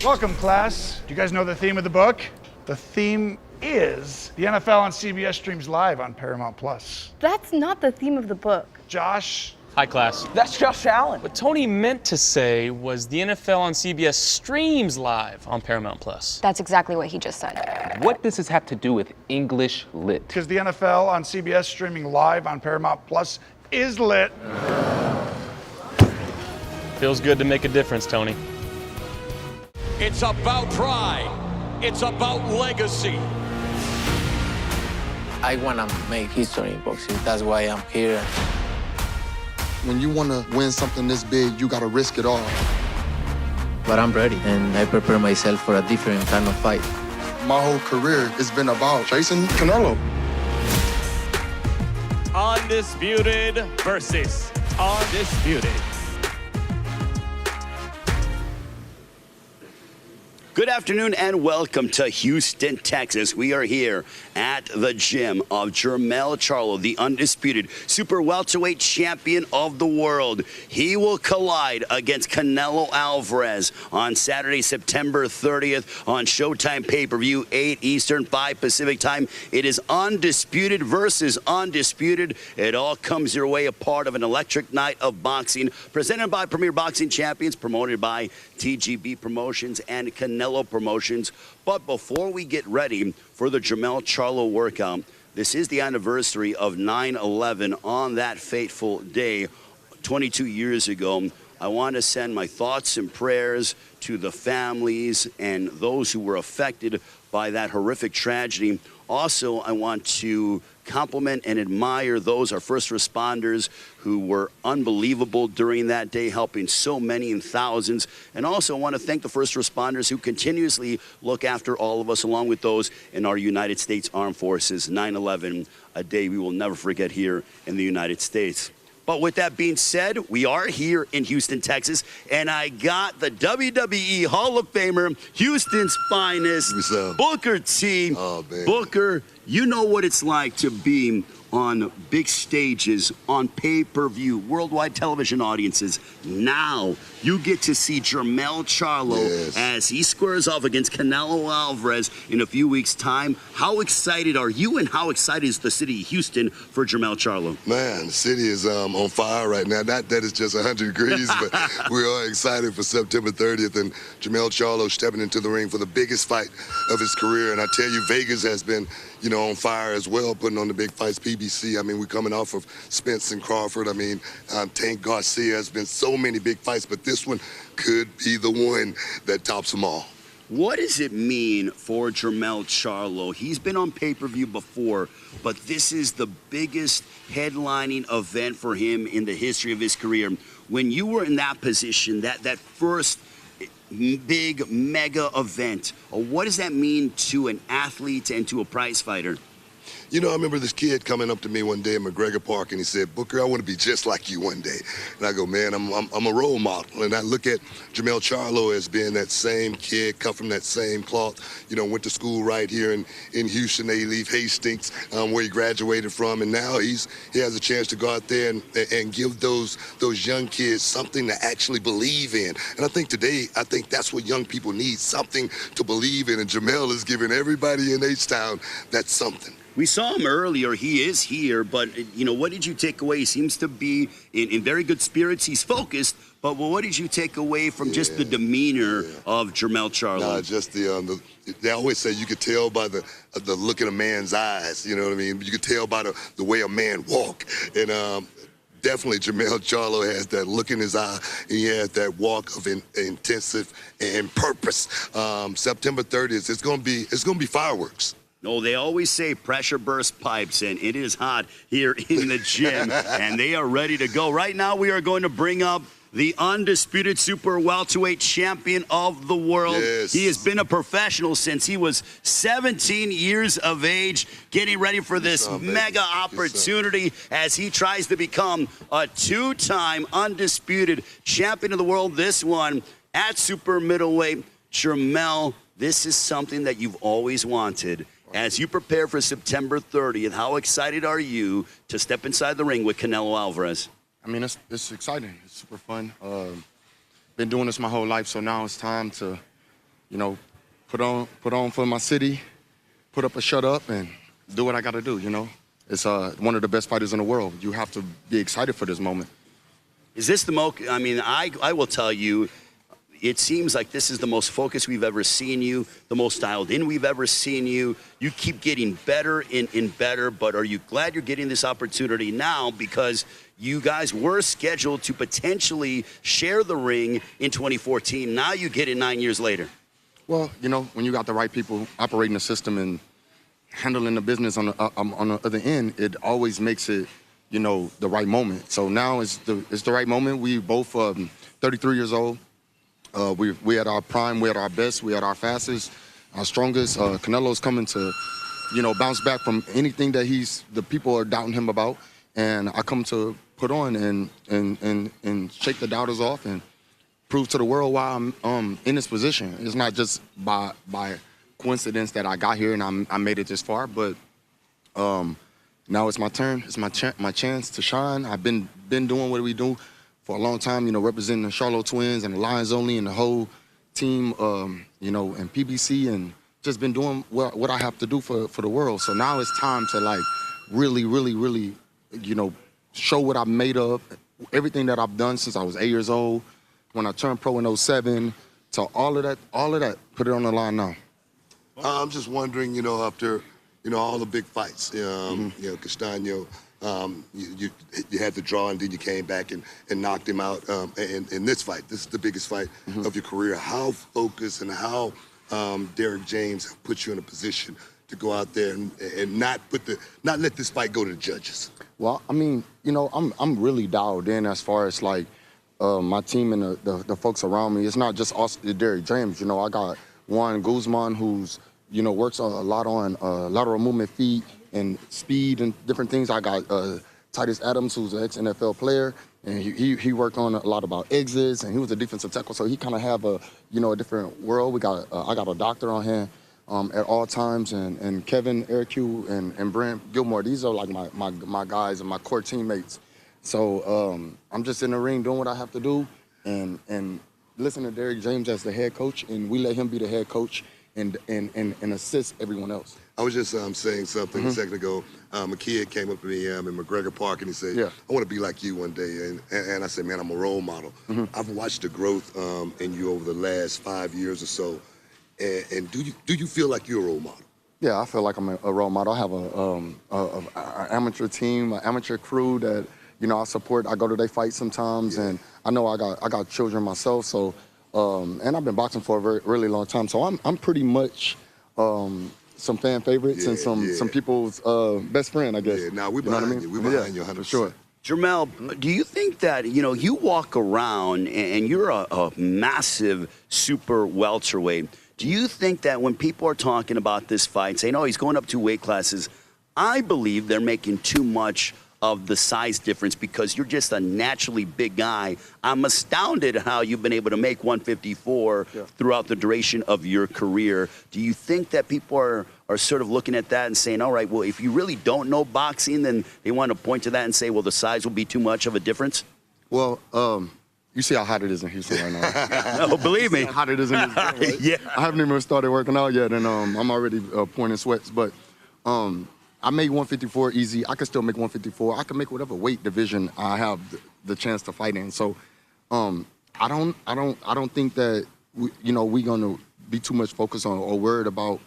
Welcome, class. Do you guys know the theme of the book? The theme is the NFL on CBS streams live on Paramount+. That's not the theme of the book. Josh? Hi, class. That's Josh Allen. What Tony meant to say was the NFL on CBS streams live on Paramount+. That's exactly what he just said. What does this have to do with English lit? Because the NFL on CBS streaming live on Paramount+ is lit. Feels good to make a difference, Tony. It's about pride. It's about legacy. I want to make history in boxing. That's why I'm here. When you want to win something this big, you got to risk it all. But I'm ready, and I prepare myself for a different kind of fight. My whole career has been about chasing Canelo. Undisputed versus undisputed. Good afternoon and welcome to Houston, Texas. We are here at the gym of Jermell Charlo, the undisputed super welterweight champion of the world. He will collide against Canelo Álvarez on Saturday, September 30th on Showtime pay-per-view, 8 Eastern, 5 Pacific time. It is undisputed versus undisputed. It all comes your way, a part of an electric night of boxing presented by Premier Boxing Champions, promoted by TGB Promotions and Canelo Promotions. But before we get ready for the Jermell Charlo workout, this is the anniversary of 9/11. On that fateful day 22 years ago, I want to send my thoughts and prayers to the families and those who were affected by that horrific tragedy. Also, I want to compliment and admire those, our first responders, who were unbelievable during that day, helping so many and thousands. And also, I want to thank the first responders who continuously look after all of us, along with those in our United States Armed Forces. 9/11, a day we will never forget here in the United States. But with that being said, we are here in Houston, Texas, and I got the WWE Hall of Famer, Houston's finest, Booker T. Oh, man. Booker, you know what it's like to be on big stages, on pay-per-view, worldwide television audiences. Now you get to see Jermell Charlo as he squares off against Canelo Álvarez in a few weeks' time. How excited are you, and how excited is the city of Houston for Jermell Charlo? Man, the city is on fire right now. Not that it's just 100 degrees, but we are excited for September 30th and Jermell Charlo stepping into the ring for the biggest fight of his career. And I tell you, Vegas has been, on fire as well, putting on the big fights. PBC, I mean, we're coming off of Spence and Crawford. I mean, Tank Garcia has been so many big fights, but this one could be the one that tops them all. What does it mean for Jermell Charlo? He's been on pay-per-view before, but this is the biggest headlining event for him in the history of his career. When you were in that position, that first big mega event, what does that mean to an athlete and to a prize fighter? I remember this kid coming up to me one day at McGregor Park, and he said, "Booker, I want to be just like you one day." And I go, "Man, I'm a role model." And I look at Jermell Charlo as being that same kid, cut from that same cloth. Went to school right here in Houston. They leave Hastings, where he graduated from, and now he has a chance to go out there and give those young kids something to actually believe in. And I think today, that's what young people need, something to believe in. And Jermell is giving everybody in H-Town that something. We saw him earlier. He is here, but, what did you take away? He seems to be in very good spirits. He's focused, but what did you take away from just the demeanor of Jermell Charlo? No, just they always say you could tell by the look in a man's eyes, you know what I mean? You could tell by the way a man walk. And definitely Jermell Charlo has that look in his eye, and he has that walk of intensive and purpose. September 30th, it's gonna be fireworks. No, they always say pressure burst pipes, and it is hot here in the gym, and they are ready to go. Right now, we are going to bring up the undisputed super welterweight champion of the world. Yes. He has been a professional since he was 17 years of age, getting ready for this mega opportunity as he tries to become a two-time undisputed champion of the world. This one at super middleweight. Jermell, this is something that you've always wanted. As you prepare for September 30th, how excited are you to step inside the ring with Canelo Álvarez? I mean, it's exciting. It's super fun. Been doing this my whole life, so now it's time to you know, put on for my city, put up or shut up, and do what I got to do, you know. It's one of the best fighters in the world. You have to be excited for this moment. Is this the most, I mean, I will tell you, it seems like this is the most focused we've ever seen you, the most dialed in we've ever seen you. You keep getting better and better, but are you glad you're getting this opportunity now because you guys were scheduled to potentially share the ring in 2014. Now you get it 9 years later. Well, you know, when you got the right people operating the system and handling the business on the other end, it always makes it, you know, the right moment. So now it's the right moment. We both 33 years old. We at our prime, we at our best, we at our fastest, our strongest. Canelo's coming to, you know, bounce back from anything that the people are doubting him about. And I come to put on and shake the doubters off and prove to the world why I'm in this position. It's not just by coincidence that I got here and I made it this far, but now it's my turn. It's my chance to shine. I've been doing what we do for a long time, you know, representing the Charlo twins and the Lions Only and the whole team, you know, and PBC, and just been doing what I have to do for the world. So now it's time to, like, really, really, really, you know, show what I'm made of, everything that I've done since I was 8 years old, when I turned pro in 07, to all of that, put it on the line now. I'm just wondering, you know, after, you know, all the big fights, you know, Castaño, you had the draw and then you came back and knocked him out in this fight. This is the biggest fight of your career. How focused and how Derrick James put you in a position to go out there and not let this fight go to the judges? Well, I mean, you know, I'm really dialed in as far as, like, my team and the folks around me. It's not just Derrick James. You know, I got Juan Guzman, who's, you know, works a lot on lateral movement, feet, and speed and different things. I got Titus Adams, who's an ex-NFL player, and he worked on a lot about exits, and he was a defensive tackle, so he kind of have a different world. We got I got a doctor on hand at all times, and Kevin, Eric Hugh, and Brent Gilmore. These are like my guys and my core teammates. So I'm just in the ring doing what I have to do, and listen to Derrick James as the head coach, and we let him be the head coach and assist everyone else. I was just saying something a second ago. A kid came up to me in McGregor Park and he said, I want to be like you one day. And I said, man, I'm a role model. I've watched the growth in you over the last 5 years or so. And do you feel like you're a role model? Yeah, I feel like I'm a role model. I have an amateur team, an amateur crew that, you know, I support. I go to their fights sometimes, and I know I got children myself. So, and I've been boxing for a really long time. So I'm pretty much some fan favorites and some people's best friend, I guess. Yeah, now we're behind you. We're behind you 100%. For sure. Jermell, do you think that, you know, you walk around and you're a massive super welterweight. Do you think that when people are talking about this fight, saying, oh, he's going up 2 weight classes, I believe they're making too much of the size difference because you're just a naturally big guy. I'm astounded how you've been able to make 154 throughout the duration of your career. Do you think that people are sort of looking at that and saying, all right, well, if you really don't know boxing, then they want to point to that and say, well, the size will be too much of a difference? Well, you see how hot it is in Houston right now. No, believe me. How hot it is in this gym, right? Yeah. I haven't even started working out yet, and I'm already pouring sweats. But I made 154 easy. I can still make 154. I can make whatever weight division I have the chance to fight in. So I don't think that we're gonna be too much focused on or worried about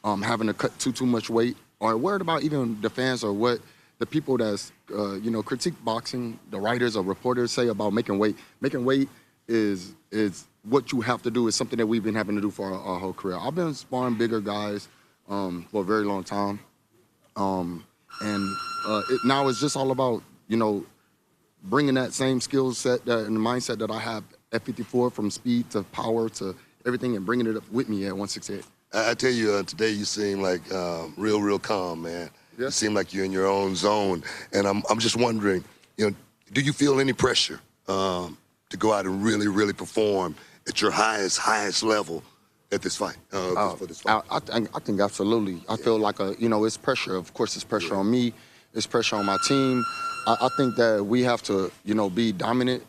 having to cut too much weight, or worried about even the fans or what the people that's critique boxing, the writers or reporters say about making weight. Making weight is what you have to do. Is something that we've been having to do for our whole career. I've been sparring bigger guys for a very long time. Now it's just all about, bringing that same skill set and the mindset that I have at 54, from speed to power to everything, and bringing it up with me at 168. I tell you, today you seem like real calm, man. Yeah. You seem like you're in your own zone. And I'm just wondering, do you feel any pressure to go out and really perform at your highest level at this fight, for this fight? I think absolutely. I feel like it's pressure. Of course, it's pressure on me. It's pressure on my team. I think that we have to, be dominant,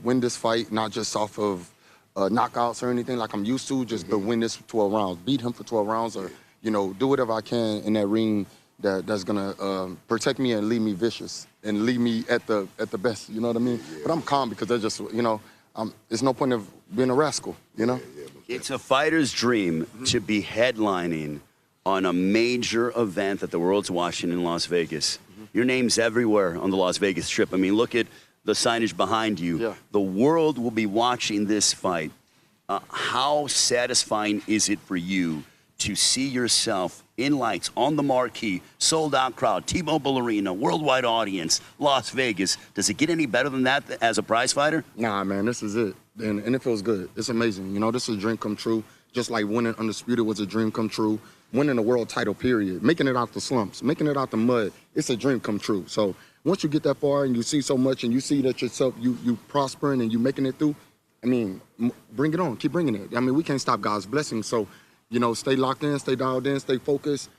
win this fight, not just off of knockouts or anything like I'm used to, just to win this for 12 rounds, beat him for 12 rounds, or do whatever I can in that ring that's gonna protect me and leave me vicious and leave me at the best. You know what I mean? But I'm calm because they're just there's no point of being a rascal. It's a fighter's dream to be headlining on a major event that the world's watching in Las Vegas. Your name's everywhere on the Las Vegas Strip. I mean, look at the signage behind you. Yeah. The world will be watching this fight. How satisfying is it for you to see yourself in lights, on the marquee, sold-out crowd, T-Mobile Arena, worldwide audience, Las Vegas? Does it get any better than that as a prize fighter? Nah, man, this is it. And it feels good. It's amazing. This is a dream come true. Just like winning Undisputed was a dream come true. Winning a world title, period. Making it out the slumps, making it out the mud, it's a dream come true. So once you get that far and you see so much and you see that yourself, you prospering and you making it through, I mean, bring it on. Keep bringing it. I mean, we can't stop God's blessings. So, stay locked in, stay dialed in, stay focused,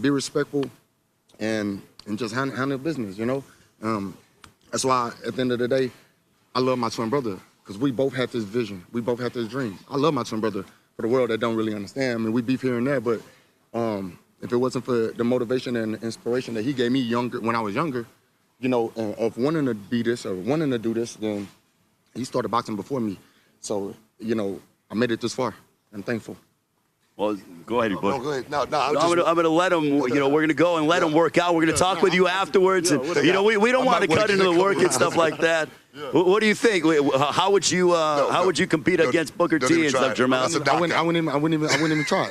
be respectful, and just handle business, That's why, at the end of the day, I love my twin brother, because we both have this vision. We both have this dream. I love my twin brother. For the world that don't really understand, I mean, we beef here and there, but if it wasn't for the motivation and inspiration that he gave me when I was younger, of wanting to be this or wanting to do this, then he started boxing before me. So, I made it this far. I'm thankful. Well, go ahead, Butch. No, go ahead. No, I'm going to let him, we're going to go and let him work out. We're going to talk with you afterwards. And, we don't want to cut into the work and stuff like that. What do you think? How would you compete against Booker T and stuff, Jermell? I wouldn't even try.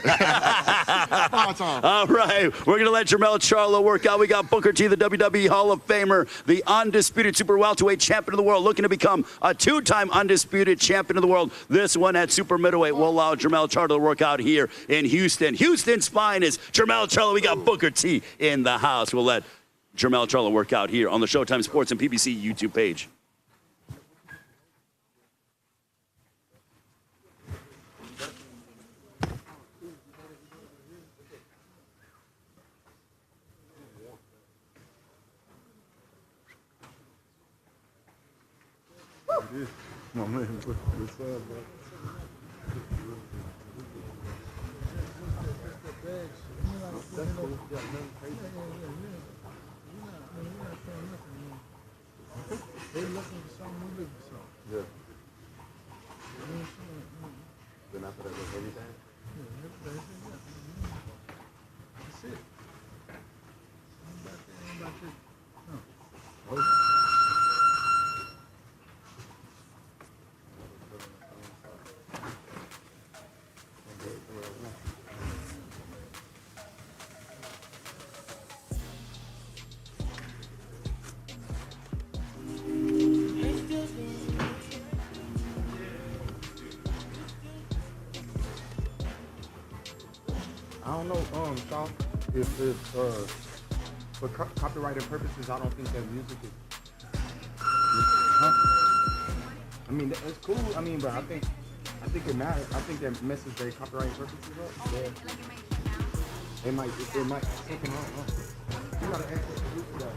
All right, we're going to let Jermell Charlo work out. We got Booker T, the WWE Hall of Famer, the undisputed super welterweight champion of the world, looking to become a two-time undisputed champion of the world. This one at super middleweight will allow Jermell Charlo to work out here in Houston. Houston's finest, Jermell Charlo. We got Booker T in the house. We'll let Jermell Charlo work out here on the Showtime Sports and PPC YouTube page. My man, what's up, bro? I don't know, Schaub, if for copyrighted purposes, I don't think that music is. I mean, it's cool. I mean, but I think it matters. I think that messes their copyright purposes up. Yeah. It might something wrong. You gotta ask the producer that.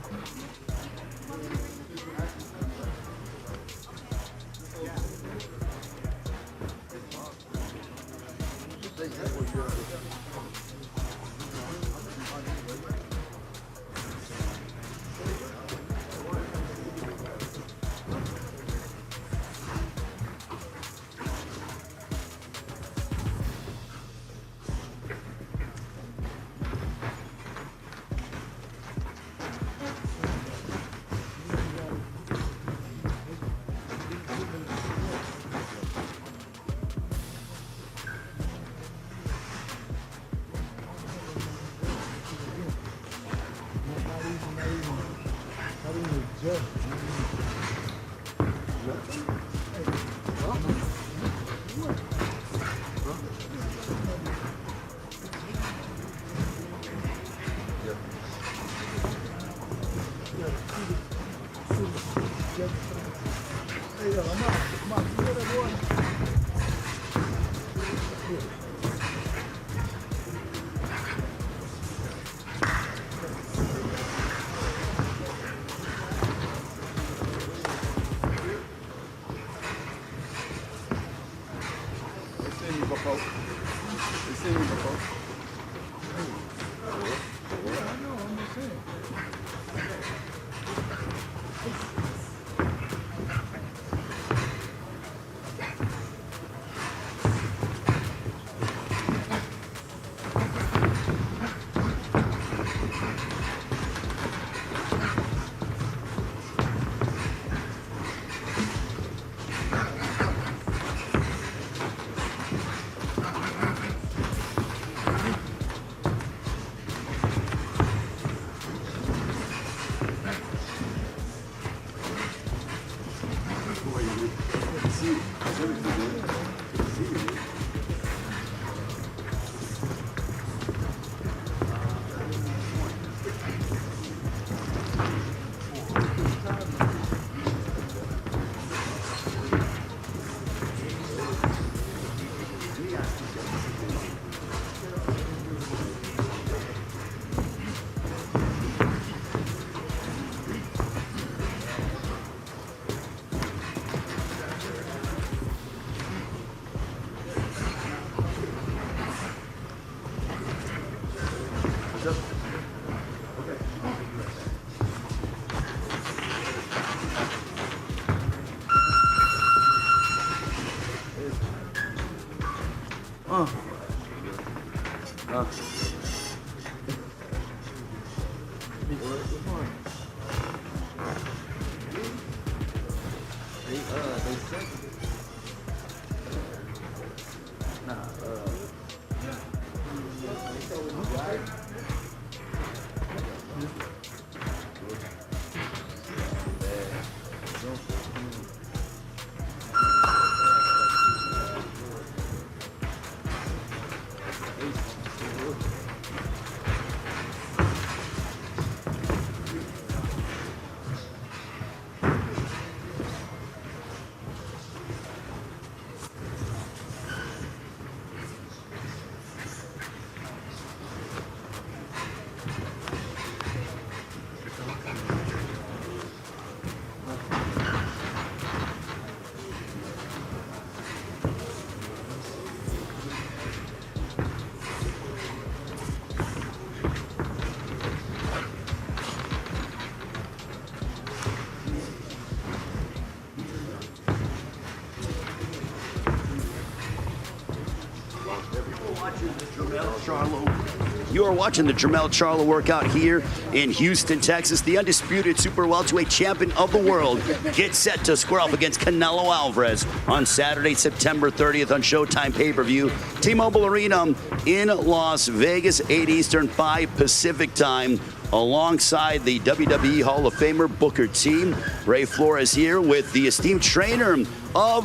You are watching the Jermell Charlo workout here in Houston, Texas. The undisputed super welterweight champion of the world gets set to square off against Canelo Álvarez on Saturday, September 30th on SHOWTIME pay-per-view. T-Mobile Arena in Las Vegas, 8 Eastern, 5 Pacific time. Alongside the WWE Hall of Famer Booker T. Ray Flores here with the esteemed trainer of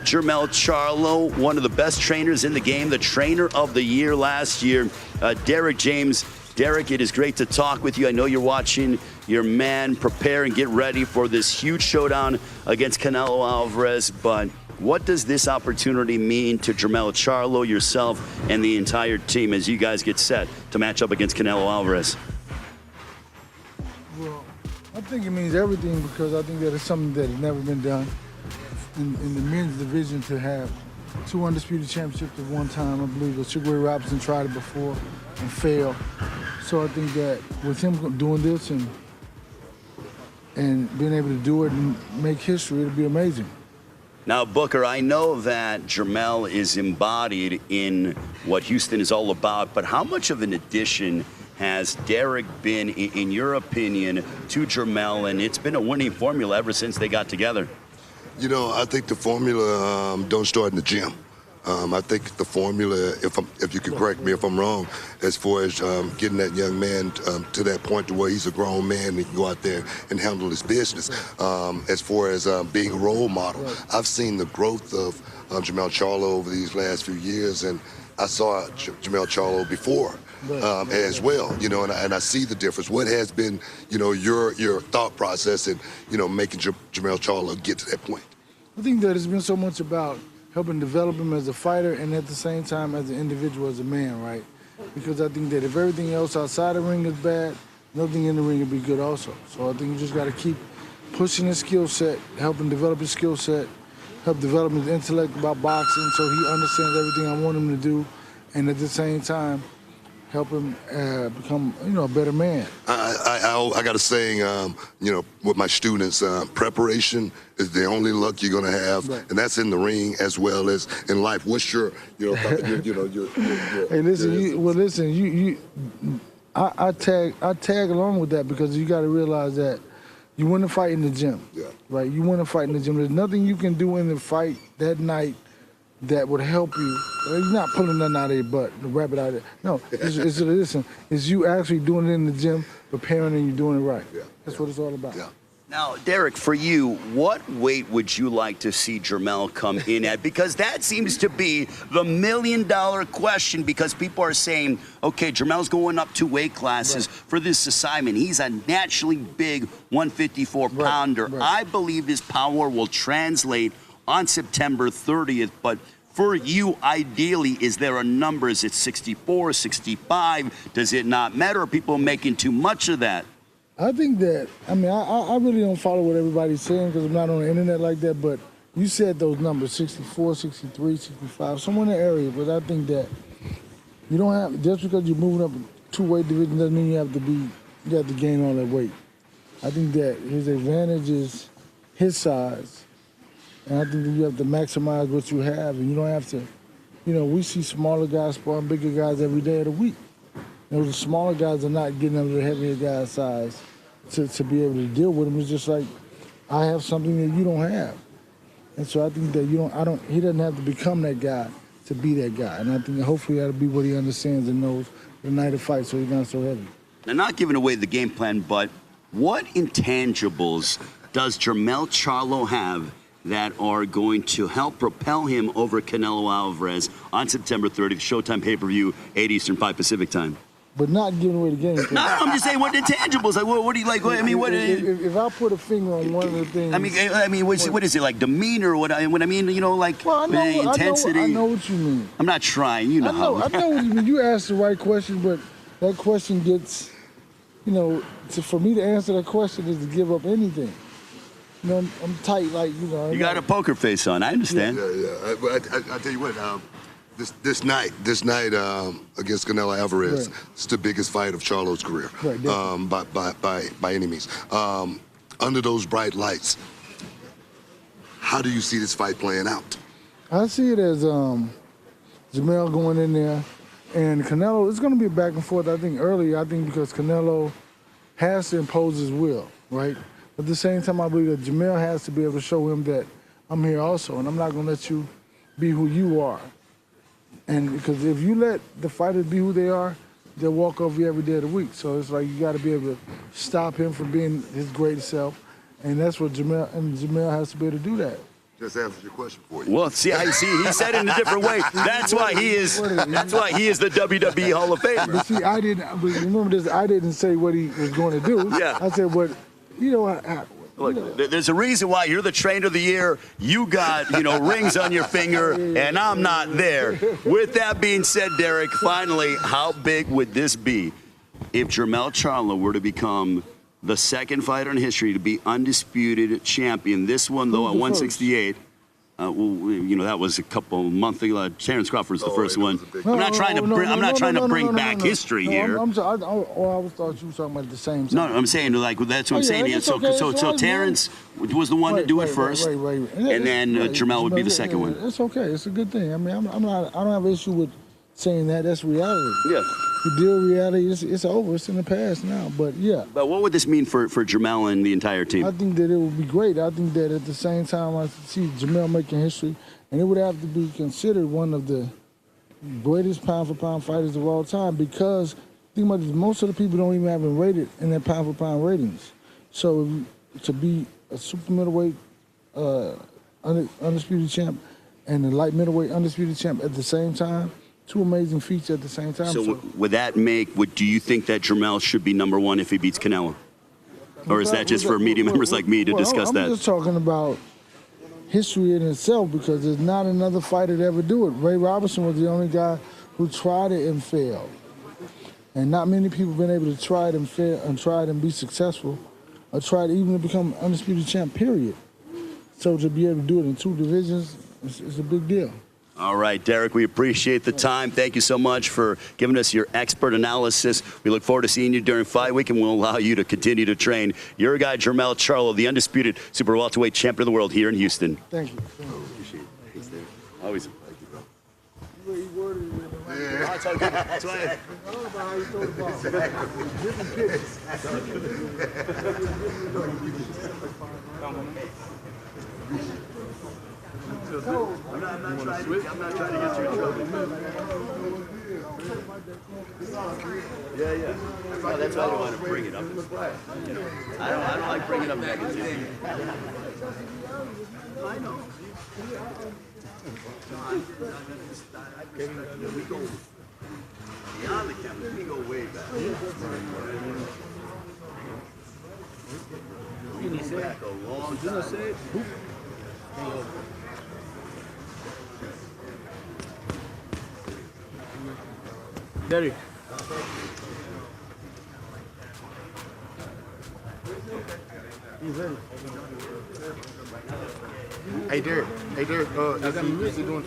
Jermell Charlo, one of the best trainers in the game, the trainer of the year last year, Derek James. Derek, it is great to talk with you. I know you're watching your man prepare and get ready for this huge showdown against Canelo Álvarez, but what does this opportunity mean to Jermell Charlo, yourself, and the entire team as you guys get set to match up against Canelo Álvarez? Well, I think it means everything because I think that it's something that has never been done in the men's division to have 2 undisputed championships at one time. I believe that Sugar Ray Robinson tried it before and failed. So I think that with him doing this and being able to do it and make history, it'll be amazing. Now, Booker, I know that Jermell is embodied in what Houston is all about, but how much of an addition has Derek been, in your opinion, to Jermell? And it's been a winning formula ever since they got together. You know, I think the formula don't start in the gym. I think the formula, if you can correct me if I'm wrong, as far as getting that young man to that point to where he's a grown man and he can go out there and handle his business. As far as being a role model, I've seen the growth of Jermell Charlo over these last few years, and I saw Jermell Charlo before. As well, you know, and I see the difference. What has been, you know, your thought process in, you know, making Jermell Charlo get to that point? I think that it's been so much about helping develop him as a fighter and at the same time as an individual, as a man, right? Because I think that if everything else outside the ring is bad, nothing in the ring will be good also. So I think you just got to keep pushing his skill set, helping develop his skill set, help develop his intellect about boxing so he understands everything I want him to do, and at the same time, help him become, you know, a better man. I got a saying, you know, with my students, preparation is the only luck you're gonna have, right. And that's in the ring as well as in life. What's your, you know, hey, listen, I tag along with that because you got to realize that you win a fight in the gym, right? You win a fight in the gym. There's nothing you can do in the fight that night that would help you. You're not pulling nothing out of your butt, the rabbit out of it. No, it's you actually doing it in the gym, preparing, and you're doing it right. That's what it's all about. Now, Derek, for you, what weight would you like to see Jermell come in at? Because that seems to be the million-dollar question, because people are saying, okay, Jermell's going up 2 weight classes for this assignment. He's a naturally big 154-pounder. I believe his power will translate on September 30th, but for you, ideally, is there a number? Is it 64, 65? Does it not matter? Are people making too much of that? I think that, I mean, I really don't follow what everybody's saying because I'm not on the internet like that, but you said those numbers, 64, 63, 65, somewhere in the area, but I think that you don't have, just because you're moving up 2 weight divisions doesn't mean you have to gain all that weight. I think that his advantage is his size, and I think that you have to maximize what you have, and you don't have to, you know, we see smaller guys sparring bigger guys every day of the week. You know, the smaller guys are not getting up to the heavier guy's size to be able to deal with them. It's just like, I have something that you don't have. And so I think that he doesn't have to become that guy to be that guy. And I think that hopefully that'll be what he understands and knows the night of fight, so he's not so heavy. Now, not giving away the game plan, but what intangibles does Jermell Charlo have that are going to help propel him over Canelo Álvarez on September 30th, Showtime pay-per-view, 8 Eastern, 5 Pacific time? But not giving away the game plan. No, I'm just saying, what intangibles? Like, what do you like? I mean, what? If I put a finger on one of the things. I mean, what is it, like demeanor? What I mean, you know, like intensity. I know what you mean. I'm not trying. You know how. I know what you mean. You asked the right question, but that question gets, you know, for me to answer that question is to give up anything. You know, I'm tight, like, you know. You got a poker face on. I understand. Yeah. But I tell you what. This night against Canelo Álvarez, it's the biggest fight of Charlo's career, by any means. Under those bright lights, how do you see this fight playing out? I see it as Jermell going in there, and Canelo. It's going to be back and forth. I think because Canelo has to impose his will, right? But at the same time, I believe that Jermell has to be able to show him that I'm here also, and I'm not going to let you be who you are. And because if you let the fighters be who they are, they'll walk over you every day of the week. So it's like you got to be able to stop him from being his greatest self, and that's what Jermell has to be able to do that. Just answered your question for you. Well, see, he said it in a different way. That's why he is the WWE Hall of Famer. But see, remember this, I didn't say what he was going to do. Yeah. I said what, you know, look, there's a reason why you're the trainer of the year. You got, rings on your finger, and I'm not there. With that being said, Derek, finally, how big would this be if Jermell Charlo were to become the second fighter in history to be undisputed champion? This one, though, at 168. That was a couple months ago. Terrence Crawford's the first one. I'm not trying to bring back history here. I always thought you were talking about at the same time. No, I'm saying that's what I'm saying. So Terrence was the one to do it first, and then Jermell would be the second one. It's okay. It's a good thing. I mean, I don't have an issue with saying that. That's reality. Yeah. You deal with reality. It's over. It's in the past now. But yeah. But what would this mean for Jermell and the entire team? I think that it would be great. I think that at the same time, I see Jermell making history, and it would have to be considered one of the greatest pound-for-pound fighters of all time, because think about this, most of the people don't even have him rated in their pound-for-pound ratings. So to be a super middleweight undisputed champ and a light middleweight undisputed champ at the same time, two amazing feats at the same time. So would that do you think that Jermell should be number one if he beats Canelo? Or is that just for media members like me to discuss that? I'm just talking about history in itself, because there's not another fighter to ever do it. Ray Robinson was the only guy who tried it and failed. And not many people have been able to try it and fail and try it and be successful, or try to even become undisputed champ, period. So to be able to do it in two divisions, it's a big deal. All right, Derek, we appreciate the time. Thank you so much for giving us your expert analysis. We look forward to seeing you during fight week, and we'll allow you to continue to train. Your guy, Jermell Charlo, the undisputed super welterweight champion of the world here in Houston. Thank you. Appreciate it. Thanks, Derek. Always. Thank you, bro. You worded it. Yeah. That's all good. That's why. I don't know how you throw the ball. Different pitches. I'm not trying to get you in trouble. Yeah, yeah. Well, that's why I don't want to bring it up. You know, I don't like bringing up negativity. I know. We go beyond the camera. We go way back. We go back a long time. Derek. Hey Derek, is he busy doing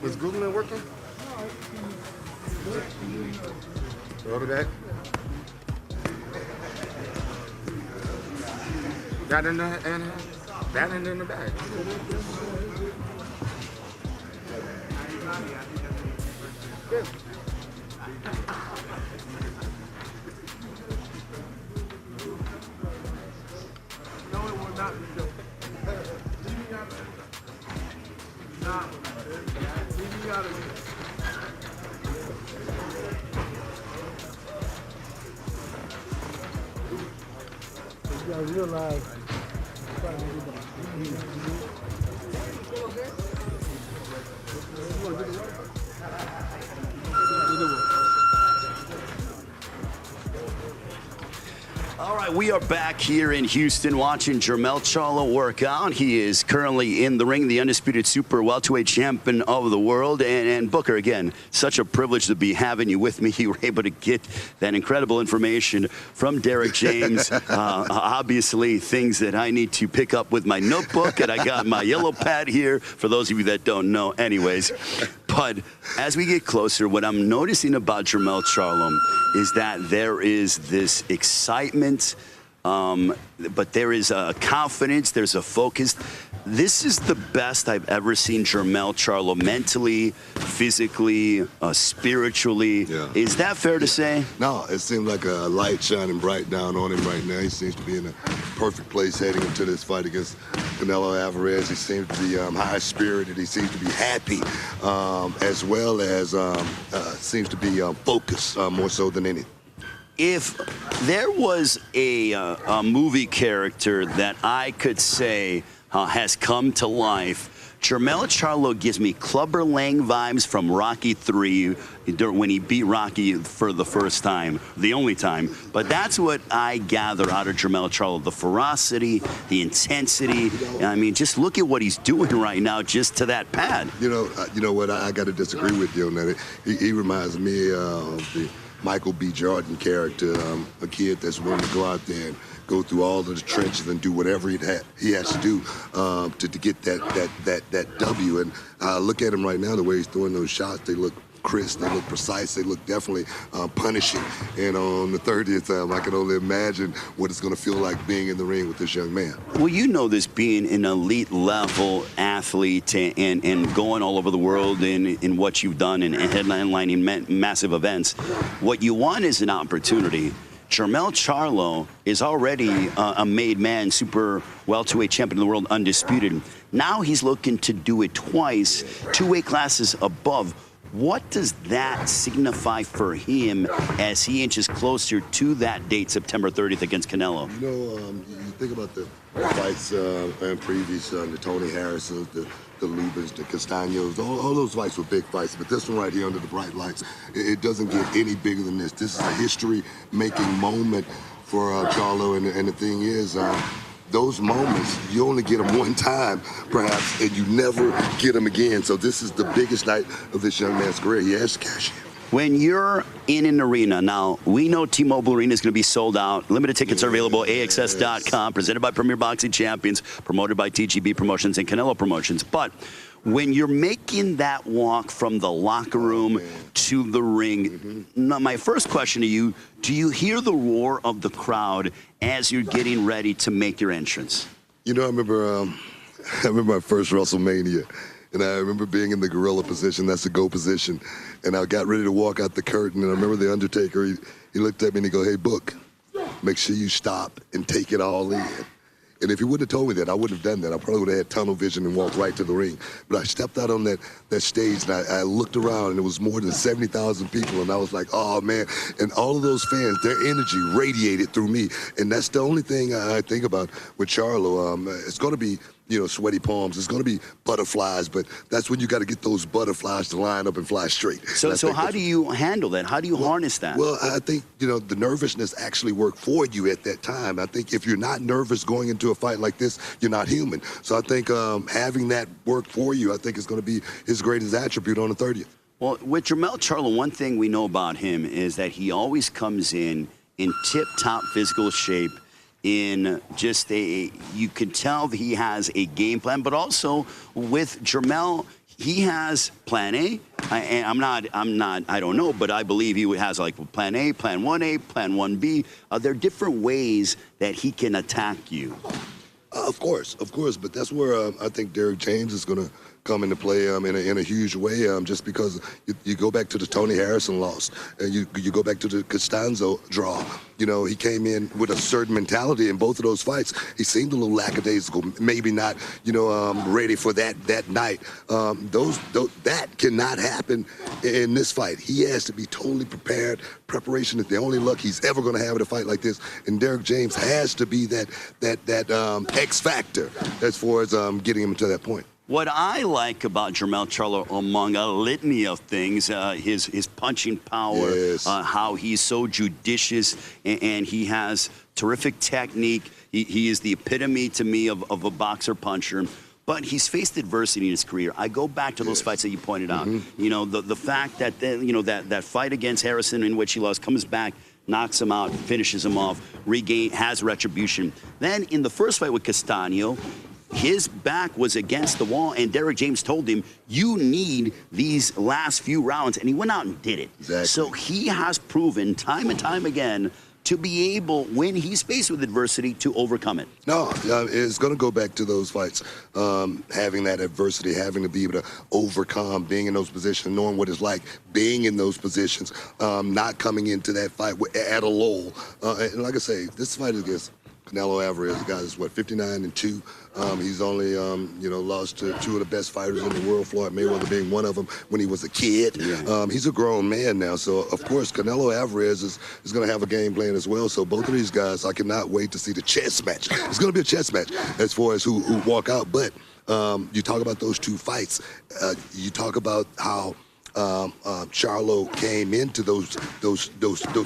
is Googling working? Throw it back. That in the bag. Good. No, it will not be done. You gotta realize. All right, we are back here in Houston watching Jermell Charlo work out. He is currently in the ring, the undisputed super welterweight champion of the world. And Booker, again, such a privilege to be having you with me. You were able to get that incredible information from Derek James. Obviously, things that I need to pick up with my notebook, and I got my yellow pad here for those of you that don't know. Anyways, but as we get closer, what I'm noticing about Jermell Charlo is that there is this excitement, but there is a confidence, there's a focus. This is the best I've ever seen Jermell Charlo mentally, physically, spiritually. Yeah. Is that fair to say? No, it seems like a light shining bright down on him right now. He seems to be in a perfect place heading into this fight against Canelo Álvarez. He seems to be high-spirited. He seems to be happy, as well as seems to be focused more so than anything. If there was a movie character that I could say has come to life, Jermell Charlo gives me Clubber Lang vibes from Rocky III when he beat Rocky for the first time, the only time. But that's what I gather out of Jermell Charlo, the ferocity, the intensity. I mean, just look at what he's doing right now just to that pad. You know what, I got to disagree with you on that. He reminds me of the Michael B. Jordan character, a kid that's willing to go out there and go through all of the trenches and do whatever he has to do to get that W. And look at him right now, the way he's throwing those shots. They look crisp, they look precise, they look definitely punishing. And on the 30th time, I can only imagine what it's going to feel like being in the ring with this young man. Well, you know this, being an elite level athlete and going all over the world in what you've done and headlining massive events. What you want is an opportunity. Jermell Charlo is already a made man, super welterweight champion of the world, undisputed. Now he's looking to do it twice, 2 weight classes above. What does that signify for him as he inches closer to that date, September 30th, against Canelo? You know, you think about the fights and previous, the Tony Harrisons, the Lubas, the Castaños, all those fights were big fights, but this one right here under the bright lights, it doesn't get any bigger than this. This is a history-making moment for Charlo, and the thing is, those moments, you only get them one time, perhaps, and you never get them again. So this is the biggest night of this young man's career. He has to cash in. When you're in an arena, now, we know T-Mobile Arena is going to be sold out. Limited tickets are available, AXS.com, presented by Premier Boxing Champions, promoted by TGB Promotions and Canelo Promotions. But when you're making that walk from the locker room to the ring, now my first question to you, do you hear the roar of the crowd as you're getting ready to make your entrance? You know, I remember my first WrestleMania, and I remember being in the gorilla position, that's the go position, and I got ready to walk out the curtain, and I remember the Undertaker, he looked at me and he go, "Hey, Book, make sure you stop and take it all in." And if he wouldn't have told me that, I wouldn't have done that. I probably would have had tunnel vision and walked right to the ring. But I stepped out on that stage, and I looked around, and it was more than 70,000 people, and I was like, oh, man. And all of those fans, their energy radiated through me. And that's the only thing I think about with Charlo. It's going to be, sweaty palms. It's going to be butterflies, but that's when you got to get those butterflies to line up and fly straight. So how do you handle that? How do you harness that? Well, I think, the nervousness actually worked for you at that time. I think if you're not nervous going into a fight like this, you're not human. So I think having that work for you, I think is going to be his greatest attribute on the 30th. Well, with Jermell Charlo, one thing we know about him is that he always comes in tip-top physical shape, in just you can tell that he has a game plan, but also with Jermell, he has plan A. I don't know, but I believe he has like plan A, plan 1A, plan 1B. There are different ways that he can attack you. Of course, but that's where I think Derek James is going to come into play in a huge way, just because you go back to the Tony Harrison loss, and you go back to the Costanzo draw. He came in with a certain mentality in both of those fights. He seemed a little lackadaisical, maybe not, ready for that night. That cannot happen in this fight. He has to be totally prepared. Preparation is the only luck he's ever going to have in a fight like this. And Derek James has to be that X factor as far as getting him to that point. What I like about Jermell Charlo, among a litany of things, his punching power, yes. How he's so judicious, and he has terrific technique. He is the epitome to me of a boxer puncher. But he's faced adversity in his career. I go back to those fights that you pointed out. The fact that that fight against Harrison in which he lost, comes back, knocks him out, finishes him off, has retribution. Then in the first fight with Castaño, his back was against the wall, and Derek James told him, you need these last few rounds, and he went out and did it. Exactly. So he has proven time and time again to be able, when he's faced with adversity, to overcome it. No, it's going to go back to those fights, having that adversity, having to be able to overcome, being in those positions, knowing what it's like being in those positions, not coming into that fight at a lull. And like I say, this fight is against Canelo Álvarez, the guy is 59-2. He's only lost to two of the best fighters in the world, Floyd Mayweather being one of them when he was a kid. Yeah. He's a grown man now, so of course Canelo Álvarez is going to have a game plan as well. So both of these guys, I cannot wait to see the chess match. It's going to be a chess match as far as who walk out. But you talk about those two fights. You talk about how Charlo came into those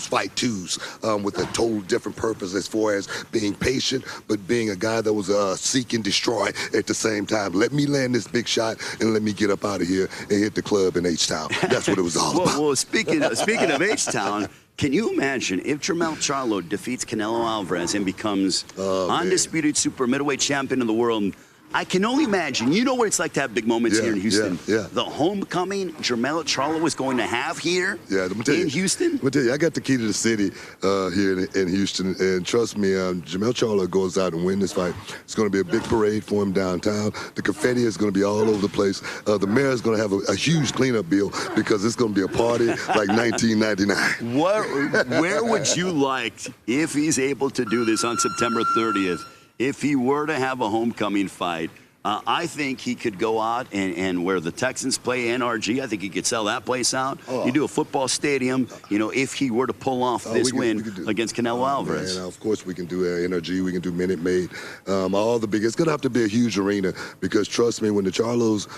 fight twos with a total different purpose as far as being patient, but being a guy that was seek and destroy at the same time. Let me land this big shot and let me get up out of here and hit the club in H-Town. That's what it was all about. Well, speaking of H-Town, can you imagine if Jermell Charlo defeats Canelo Álvarez and becomes undisputed super middleweight champion of the world? I can only imagine. You know what it's like to have big moments here in Houston. Yeah. The homecoming Jermell Charlo is going to have here in Houston. Let me tell you, I got the key to the city here in Houston, and trust me, Jermell Charlo goes out and wins this fight. It's going to be a big parade for him downtown. The confetti is going to be all over the place. The mayor is going to have a huge cleanup bill because it's going to be a party like 1999. Where would you like, if he's able to do this on September 30th, if he were to have a homecoming fight? I think he could go out and where the Texans play NRG, I think he could sell that place out. You do a football stadium, if he were to pull off this win against Canelo Álvarez. Man, of course we can do NRG, we can do Minute Maid, all the big. It's going to have to be a huge arena because trust me, when the Charlos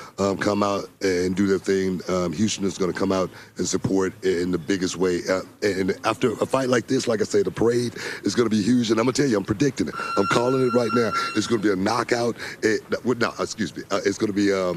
come out and do their thing, Houston is going to come out and support in the biggest way. And after a fight like this, like I say, the parade is going to be huge. And I'm going to tell you, I'm predicting it. I'm calling it right now. It's going to be a knockout. No, excuse me. It's going to be a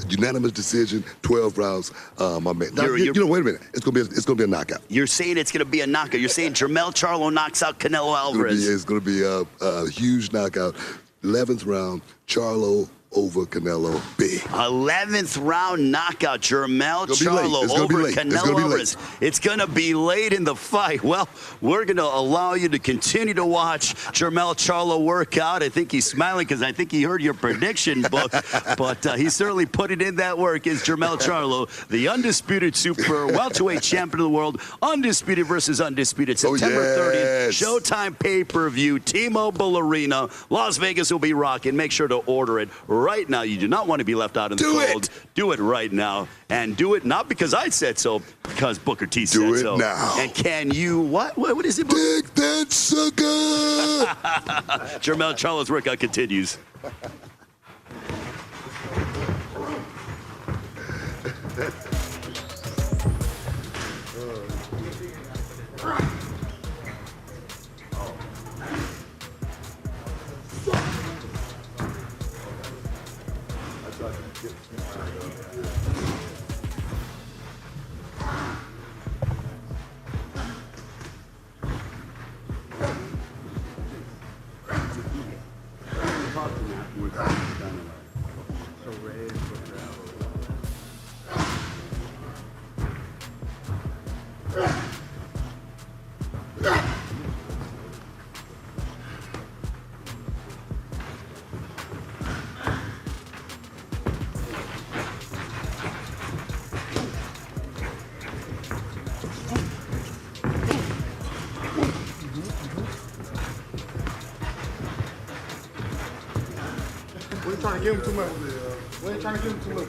unanimous decision, 12 rounds. My man. Now, wait a minute. It's going to be a knockout. You're saying it's going to be a knockout. You're saying Jermell Charlo knocks out Canelo Álvarez. It's going to be a huge knockout. 11th round. Charlo over Canelo big. 11th round knockout, Jermell It's gonna be late. Charlo It's gonna be over late. It's Canelo gonna be Álvarez. late. It's going to be late in the fight. Well, we're going to allow you to continue to watch Jermell Charlo work out. I think he's smiling because I think he heard your prediction book, but he certainly put it in that work. Is Jermell Charlo, the undisputed super welterweight champion of the world, undisputed versus undisputed, September 30th, Showtime pay-per-view, T-Mobile Arena, Las Vegas will be rocking. Make sure to order it right now. You do not want to be left out in the cold. Do it right now, and do it not because I said so, because Booker T said so. Do it now. And can you what is it? Dig that sucker! Jermell Charlo's workout continues. We ain't trying to give him too much. We ain't trying to give him too much.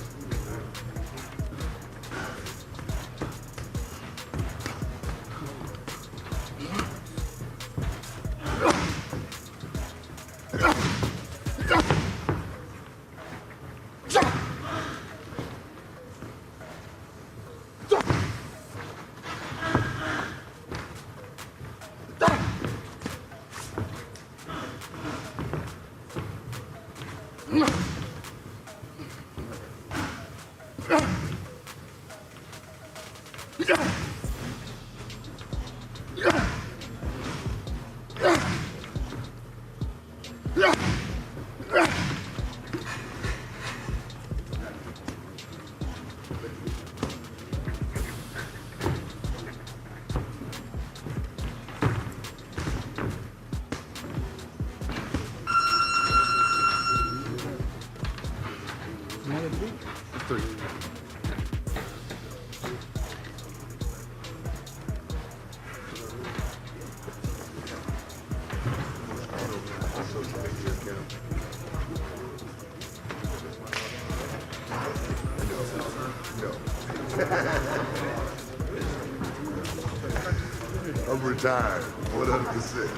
I'm retired, 100%.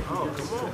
Oh, come on.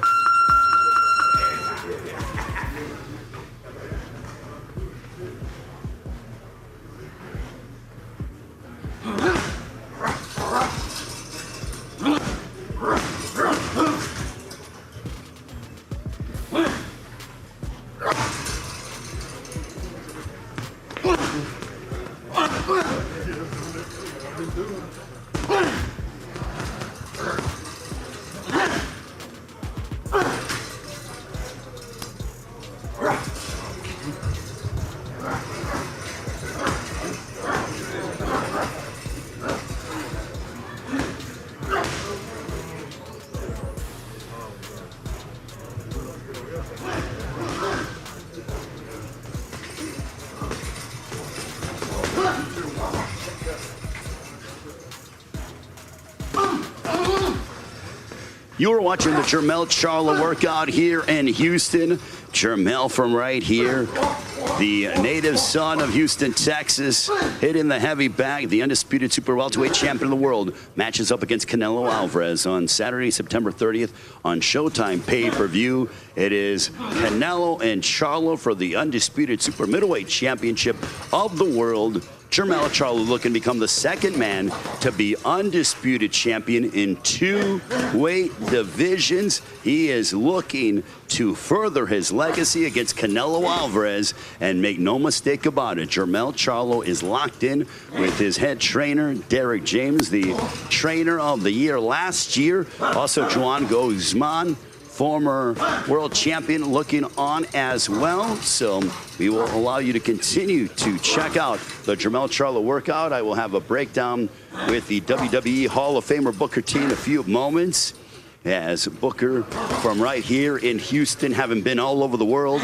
You are watching the Jermell Charlo workout here in Houston. Jermell from right here, the native son of Houston, Texas, hitting the heavy bag. The undisputed super welterweight champion of the world matches up against Canelo Álvarez on Saturday, September 30th on Showtime pay-per-view. It is Canelo and Charlo for the undisputed super middleweight championship of the world. Jermell Charlo looking to become the second man to be undisputed champion in 2 weight divisions. He is looking to further his legacy against Canelo Álvarez, and make no mistake about it, Jermell Charlo is locked in with his head trainer, Derek James, the trainer of the year last year. Also, Juan Guzman, former world champion, looking on as well. So we will allow you to continue to check out the Jermell Charlo workout. I will have a breakdown with the WWE Hall of Famer Booker T in a few moments, as Booker from right here in Houston, having been all over the world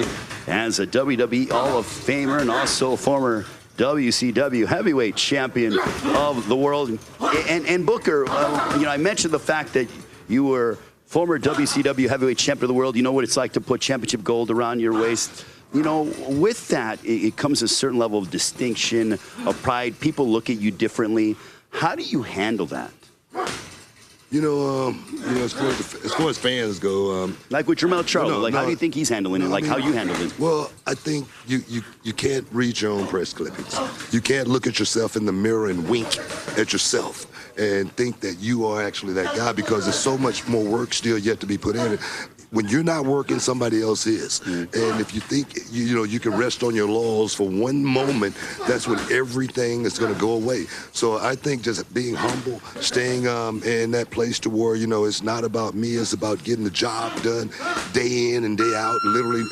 as a WWE Hall of Famer and also former WCW heavyweight champion of the world. And Booker, you know, I mentioned the fact that you were former WCW heavyweight champion of the world. You know what it's like to put championship gold around your waist. You know, with that, it comes a certain level of distinction, of pride. People look at you differently. How do you handle that? You know, as far as fans go, like with Jermell Charlo, how do you think he's handling it? How you handled it? Well, I think you can't read your own press clippings. You can't look at yourself in the mirror and wink at yourself and think that you are actually that guy, because there's so much more work still yet to be put in it. When you're not working, somebody else is. And if you think you can rest on your laurels for one moment, that's when everything is going to go away. So I think just being humble, staying in that place to where, it's not about me, it's about getting the job done day in and day out, literally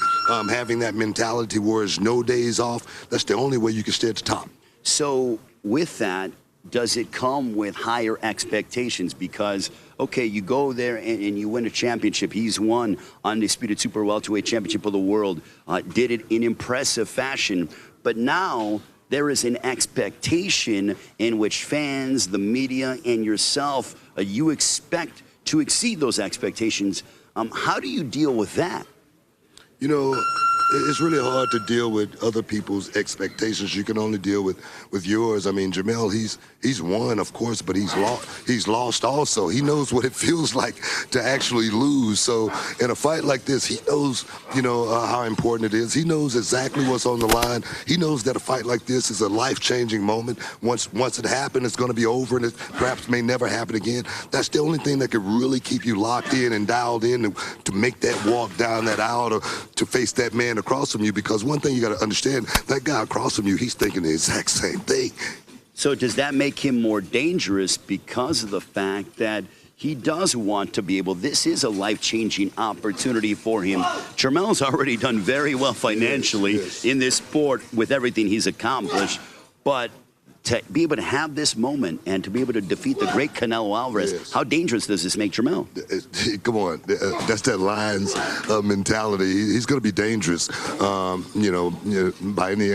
having that mentality where there's no days off. That's the only way you can stay at the top. So with that, does it come with higher expectations? Because, okay, you go there and you win a championship. He's won undisputed super welterweight championship of the world, did it in impressive fashion. But now there is an expectation in which fans, the media, and yourself, you expect to exceed those expectations. How do you deal with that? It's really hard to deal with other people's expectations. You can only deal with yours. I mean, Jermell, he's won, of course, but he's lost also. He knows what it feels like to actually lose. So in a fight like this, he knows, how important it is. He knows exactly what's on the line. He knows that a fight like this is a life-changing moment. Once it happens, it's going to be over, and it perhaps may never happen again. That's the only thing that could really keep you locked in and dialed in to make that walk down that aisle, or to face that man across from you. Because one thing you got to understand, that guy across from you, he's thinking the exact same thing. So does that make him more dangerous because of the fact that he does want to be able, this is a life-changing opportunity for him. Jermell's already done very well financially in this sport with everything he's accomplished, but to be able to have this moment and to be able to defeat the great Canelo Álvarez, how dangerous does this make Jermell? Come on, that's that Lions mentality. He's going to be dangerous, by any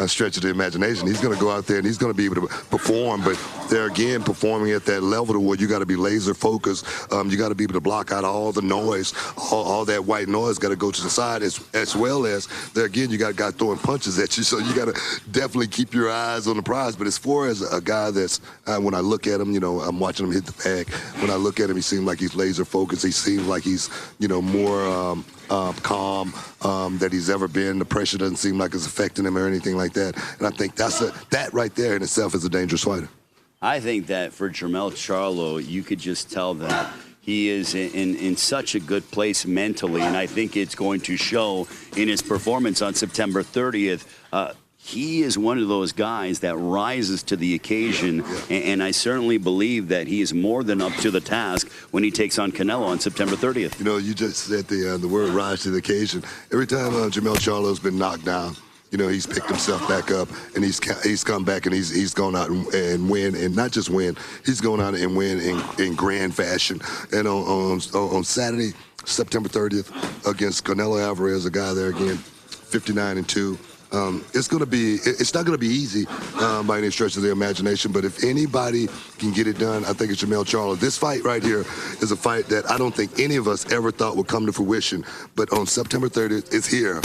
stretch of the imagination. He's going to go out there and he's going to be able to perform, but they're again performing at that level to where you got to be laser focused. You got to be able to block out all the noise, all that white noise got to go to the side, as well as there again you got a guy throwing punches at you, so you got to definitely keep your eyes on the prize. But as far as a guy that's, when I look at him, I'm watching him hit the bag. When I look at him, he seems like he's laser focused. He seems like he's, more calm that he's ever been. The pressure doesn't seem like it's affecting him or anything like that. And I think that right there in itself is a dangerous fighter. I think that for Jermell Charlo, you could just tell that he is in such a good place mentally, and I think it's going to show in his performance on September 30th. He is one of those guys that rises to the occasion, and I certainly believe that he is more than up to the task when he takes on Canelo on September 30th. You just said the word rise to the occasion. Every time Jermell Charlo's been knocked down, he's picked himself back up, and he's come back, and he's gone out and win, and not just win, he's gone out and win in grand fashion. And on Saturday, September 30th, against Canelo Álvarez, a guy there again, 59-2. It's not gonna be easy by any stretch of the imagination, but if anybody can get it done, I think it's Jermell Charlo. This fight right here is a fight that I don't think any of us ever thought would come to fruition, but on September 30th, it's here.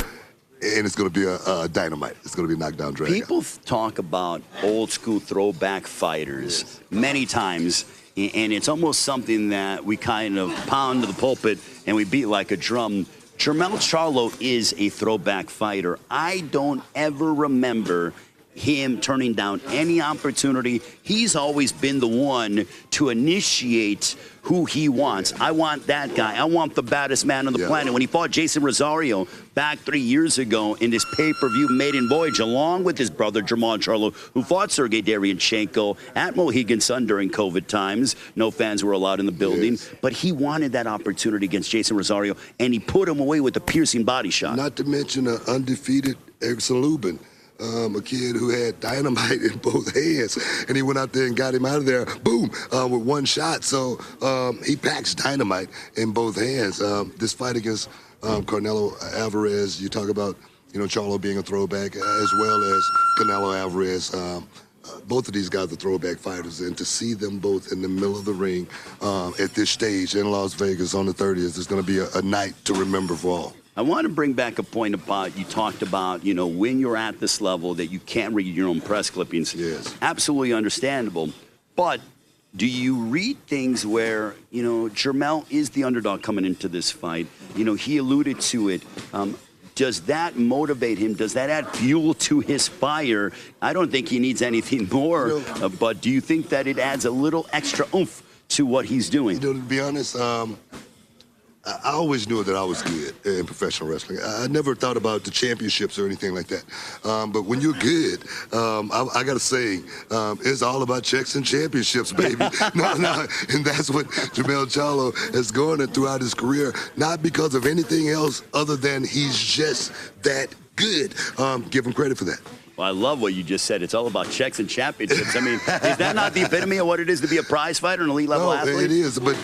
And it's going to be a dynamite. It's going to be a knockdown drag. People talk about old school throwback fighters many times, and it's almost something that we kind of pound to the pulpit and we beat like a drum. Jermell Charlo is a throwback fighter. I don't ever remember him turning down any opportunity. He's always been the one to initiate who he wants. I want that guy. I want the baddest man on the planet. When he fought Jason Rosario back 3 years ago in this pay-per-view maiden voyage, along with his brother Jermell Charlo, who fought Sergey Derevyanchenko at Mohegan Sun during COVID times. No fans were allowed in the building, but he wanted that opportunity against Jason Rosario, and he put him away with a piercing body shot. Not to mention an undefeated Erickson Lubin. A kid who had dynamite in both hands, and he went out there and got him out of there, boom, with one shot. So he packs dynamite in both hands. This fight against Canelo Álvarez, you talk about, Charlo being a throwback, as well as Canelo Álvarez. Both of these guys are throwback fighters, and to see them both in the middle of the ring at this stage in Las Vegas on the 30th is going to be a night to remember for all. I want to bring back a point about, you talked about, when you're at this level that you can't read your own press clippings. Yes. Absolutely understandable. But do you read things where, Jermell is the underdog coming into this fight? He alluded to it. Does that motivate him? Does that add fuel to his fire? I don't think he needs anything more, but do you think that it adds a little extra oomph to what he's doing? To be honest, I always knew that I was good in professional wrestling. I never thought about the championships or anything like that. But when you're good, I got to say, it's all about checks and championships, baby. No, and that's what Jermell Charlo has garnered throughout his career, not because of anything else other than he's just that good. Give him credit for that. Well, I love what you just said. It's all about checks and championships. I mean, is that not the epitome of what it is to be a prize fighter, an elite level athlete? It is, but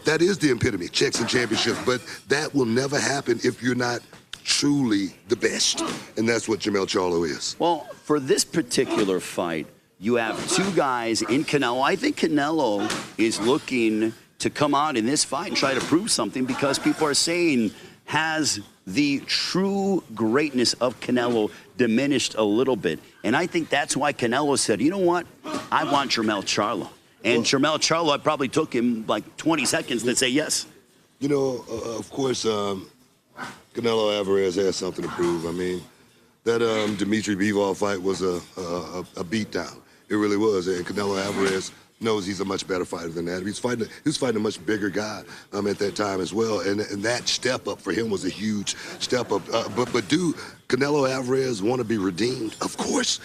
that is the epitome, checks and championships. But that will never happen if you're not truly the best, and that's what Jermell Charlo is. Well, for this particular fight, you have two guys in Canelo. I think Canelo is looking to come out in this fight and try to prove something, because people are saying, has the true greatness of Canelo diminished a little bit? And I think that's why Canelo said, you know what, I want Jermell Charlo. And Jermell Charlo, it probably took him like 20 seconds to say yes. Of course, Canelo Álvarez has something to prove. I mean, that Dimitri Bivol fight was a beatdown. It really was. And Canelo Álvarez knows he's a much better fighter than that. He was fighting a much bigger guy at that time as well, and that step up for him was a huge step up. But do Canelo Álvarez want to be redeemed? Of course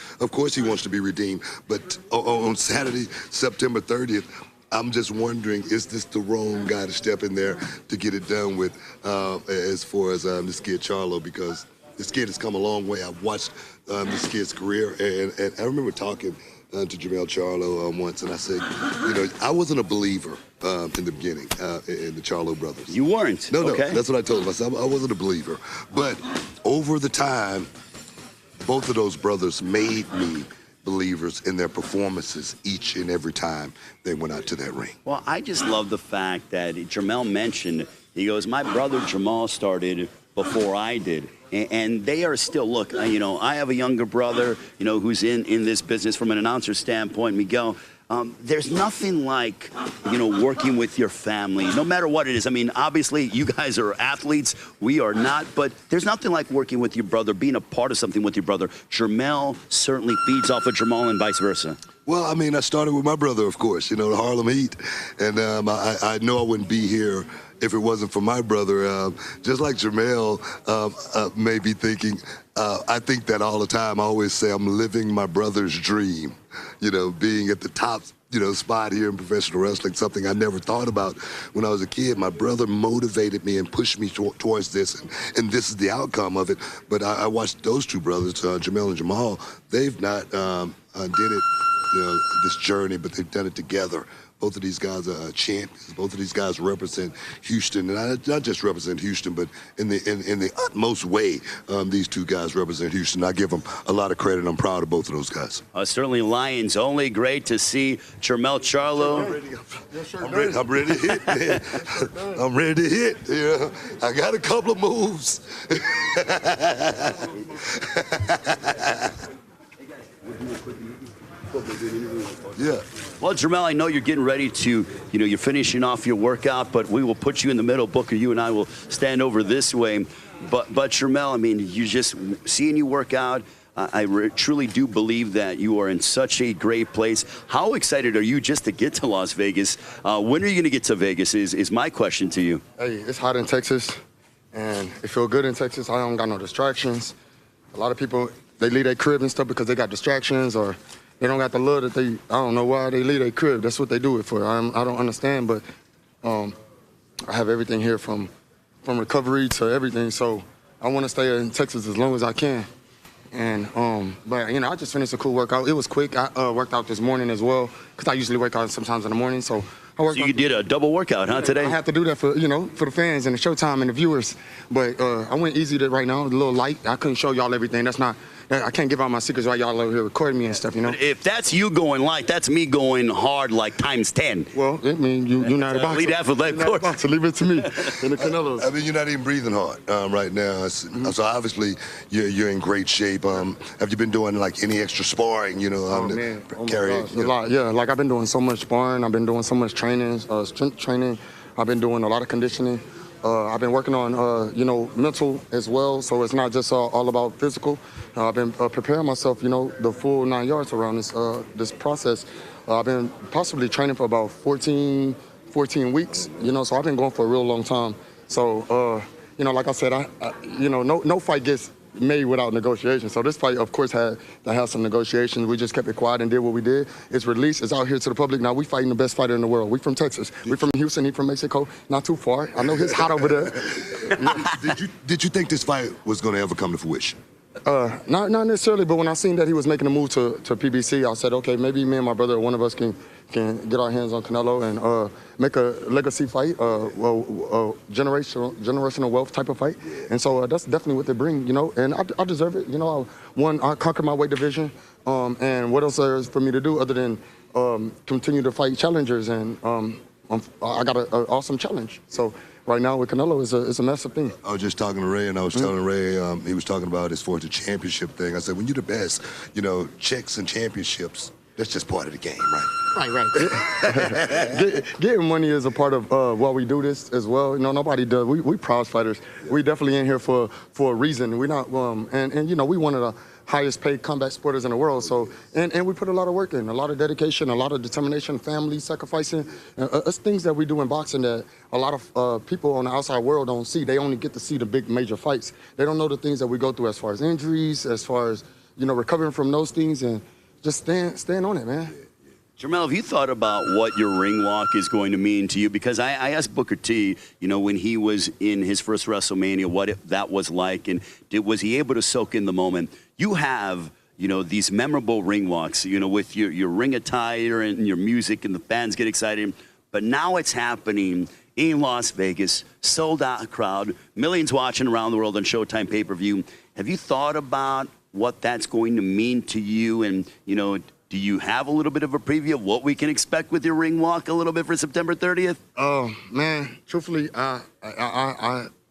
he wants to be redeemed. But on Saturday, September 30th, I'm just wondering, is this the wrong guy to step in there to get it done with as far as this kid Charlo? Because this kid has come a long way. I've watched this kid's career, and I remember talking to Jermell Charlo once, and I said, I wasn't a believer in the beginning in the Charlo brothers. You weren't? No, okay. That's what I told him. I said, I wasn't a believer. But over the time, both of those brothers made me believers in their performances each and every time they went out to that ring. Well, I just love the fact that Jermell mentioned, he goes, my brother Jermell started before I did. And they are still, look, I have a younger brother, who's in this business from an announcer standpoint, Miguel. There's nothing like, working with your family, no matter what it is. I mean, obviously, you guys are athletes. We are not. But there's nothing like working with your brother, being a part of something with your brother. Jermell certainly feeds off of Jermell and vice versa. Well, I mean, I started with my brother, of course, the Harlem Heat. And I know I wouldn't be here if it wasn't for my brother. Just like Jermell may be thinking, I think that all the time. I always say I'm living my brother's dream, being at the top, spot here in professional wrestling, something I never thought about when I was a kid. My brother motivated me and pushed me towards this, and this is the outcome of it. But I watched those two brothers, Jermell and Jamal. They've not did it, this journey, but they've done it together. Both of these guys are champions. Both of these guys represent Houston, and not just represent Houston, but in the utmost way, these two guys represent Houston. I give them a lot of credit. I'm proud of both of those guys. Certainly Lions only. Great to see Jermell Charlo. I'm ready to hit, man. I'm ready to hit. I got a couple of moves. Yeah. Well, Jermell, I know you're getting ready to, you're finishing off your workout, but we will put you in the middle. Booker, you and I will stand over this way. But Jermell, I mean, you just seeing you work out, truly do believe that you are in such a great place. How excited are you just to get to Las Vegas? When are you going to get to Vegas is my question to you. Hey, it's hot in Texas, and it feel good in Texas. I don't got no distractions. A lot of people, they leave their crib and stuff because they got distractions, or they don't got the love that I don't know why they leave their crib. That's what they do it for. I don't understand, but I have everything here from recovery to everything, so I want to stay in Texas as long as I can. And, but, you know, I just finished a cool workout. It was quick. I worked out this morning as well, because I usually work out sometimes in the morning, so I worked out. So you did a double workout, huh, today? I have to do that for, you know, for the fans and the Showtime and the viewers. But I went easy right now, a little light. I couldn't show y'all everything. That's not, I can't give out my secrets while y'all over here recording me and stuff, you know? But if that's you going light, that's me going hard like times 10. Well, I mean, you're not a boxer. Lead athlete, of course. So leave it to me and the Canelos. I mean, you're not even breathing hard right now. So obviously, you're in great shape. Have you been doing like any extra sparring? You know, oh my gosh, a lot. Yeah, like I've been doing so much sparring. I've been doing so much training, strength training. I've been doing a lot of conditioning. I've been working on, you know, mental as well. So it's not just all about physical. I've been preparing myself, you know, the full 9 yards around this process. I've been possibly training for about 14 weeks, you know, so I've been going for a real long time. So, you know, like I said, you know, no fight gets made without negotiation. So this fight, of course, had to have some negotiations. We just kept it quiet and did what we did. It's released. It's out here to the public. Now we fighting the best fighter in the world. We from Texas. We from Houston. He from Mexico. Not too far. I know he's hot over there. Did you think this fight was going to ever come to fruition? Not necessarily, but when I seen that he was making a move to PBC, I said, okay, maybe me and my brother, one of us can get our hands on Canelo and make a legacy fight, generational wealth type of fight. And so that's definitely what they bring, you know, and I deserve it. You know, I conquered my weight division, and what else there is for me to do other than continue to fight challengers, and I got an awesome challenge. So right now with Canelo is a massive thing. I was just talking to Ray, and I was telling Ray, he was talking about as far as the championship thing. I said, when you're the best, you know, checks and championships, that's just part of the game, right? Right. Getting money is a part of why we do this as well. You know, nobody does. We prize fighters. We definitely in here for a reason. We're not, and you know, we one of the highest paid combat sporters in the world. So, and we put a lot of work in, a lot of dedication, a lot of determination, family sacrificing. It's things that we do in boxing that a lot of people on the outside world don't see. They only get to see the big major fights. They don't know the things that we go through as far as injuries, as far as, you know, recovering from those things, and just stand on it, man. Jermell, have you thought about what your ring walk is going to mean to you? Because I asked Booker T, you know, when he was in his first WrestleMania, what that was like, and was he able to soak in the moment? You have, you know, these memorable ring walks, you know, with your ring attire and your music, and the fans get excited. But now it's happening in Las Vegas, sold out crowd, millions watching around the world on Showtime pay-per-view. Have you thought about what that's going to mean to you? And, you know, do you have a little bit of a preview of what we can expect with your ring walk a little bit for September 30th? Oh, man, truthfully, I